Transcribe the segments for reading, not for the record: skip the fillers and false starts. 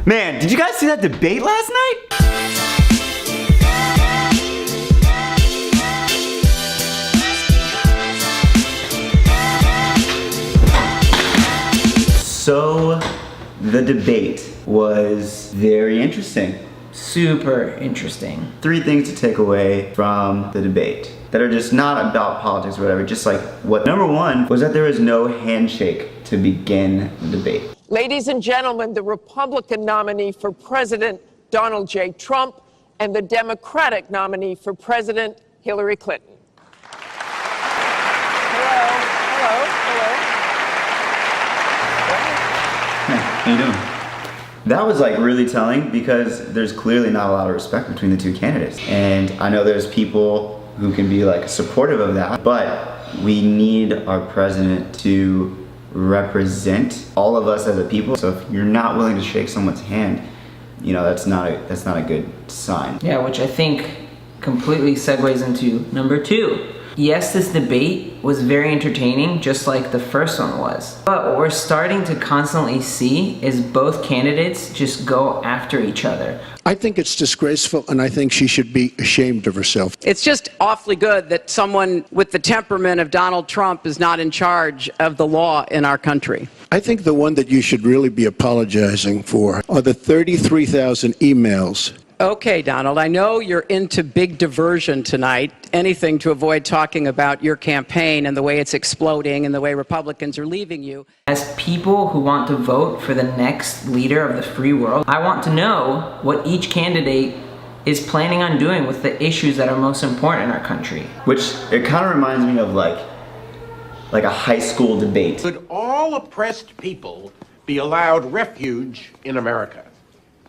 Man, did you guys see that debate last night? So, the debate was very interesting. Super interesting. 3 things to take away from the debate that are just not about politics or whatever, just like what. Number 1 was that there was no handshake to begin the debate. Ladies and gentlemen, the Republican nominee for President, Donald J. Trump, and the Democratic nominee for President, Hillary Clinton. How you doing? That was like really telling because there's clearly not a lot of respect between the 2 candidates. And I know there's people who can be like supportive of that, but we need our president to represent all of us as a people. So if you're not willing to shake someone's hand, you know, that's not a good sign. Yeah, which I think completely segues into number 2. Yes, this debate was very entertaining, just like the first one was. But what we're starting to constantly see is both candidates just go after each other. I think it's disgraceful, and I think she should be ashamed of herself. It's just awfully good that someone with the temperament of Donald Trump is not in charge of the law in our country. I think the one that you should really be apologizing for are the 33,000 emails. Okay, Donald, I know you're into big diversion tonight, anything to avoid talking about your campaign and the way it's exploding and the way Republicans are leaving you. As people who want to vote for the next leader of the free world, I want to know what each candidate is planning on doing with the issues that are most important in our country. Which, it kind of reminds me of like a high school debate. Should all oppressed people be allowed refuge in America?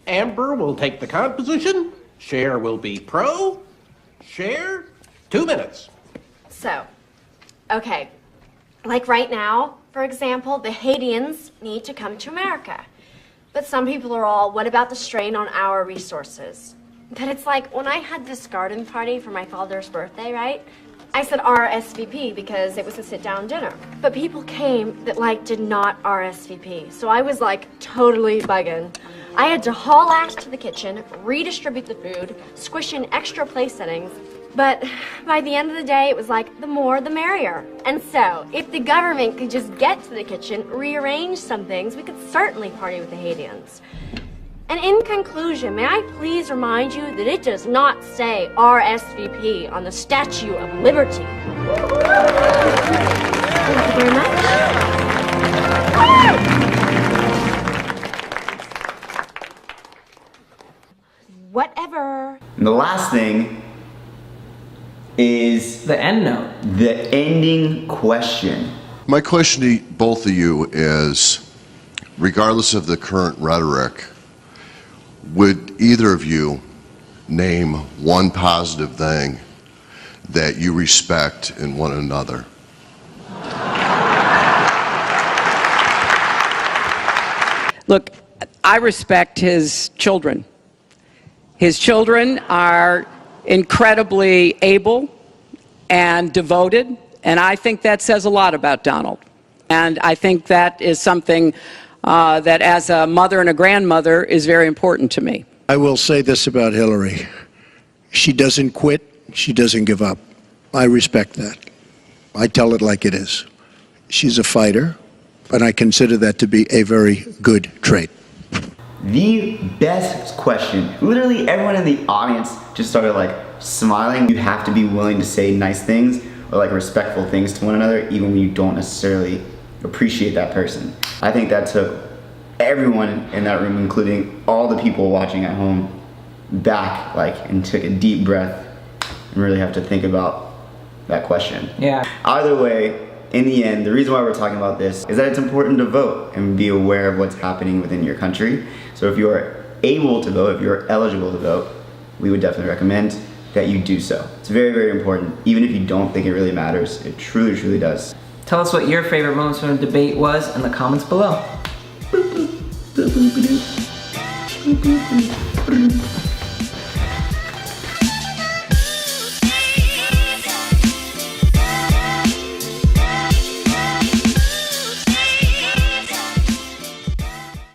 Amber will take the con position. Cher will be pro. Cher, 2 minutes. So, okay, like right now, for example, the Haitians need to come to America. But some people are all, what about the strain on our resources? But it's like, when I had this garden party for my father's birthday, right? I said RSVP because it was a sit-down dinner. But people came that like did not RSVP. So I was like totally bugging. I had to haul ass to the kitchen, redistribute the food, squish in extra place settings. But by the end of the day, it was like, the more the merrier. And so, if the government could just get to the kitchen, rearrange some things, we could certainly party with the Haitians. And in conclusion, may I please remind you that it does not say RSVP on the Statue of Liberty. Thank you very much. Whatever. And the last thing is The end note. the ending question. My question to both of you is, regardless of the current rhetoric, would either of you name one positive thing that you respect in one another? Look, I respect his children. His children are incredibly able and devoted, and I think that says a lot about Donald. And I think that is something that as a mother and a grandmother is very important to me. I will say this about Hillary. She doesn't quit. She doesn't give up. I respect that. I tell it like it is. She's a fighter, and I consider that to be a very good trait. The best question. Literally everyone in the audience just started like smiling. You have to be willing to say nice things or like respectful things to one another even when you don't necessarily appreciate that person. I think that took everyone in that room, including all the people watching at home, back and took a deep breath and really have to think about that question. Yeah. Either way, in the end, the reason why we're talking about this is that it's important to vote and be aware of what's happening within your country. So if you are able to vote, if you're eligible to vote, we would definitely recommend that you do so. It's very, very important. Even if you don't think it really matters, it truly, truly does. Tell us what your favorite moments from the debate was in the comments below.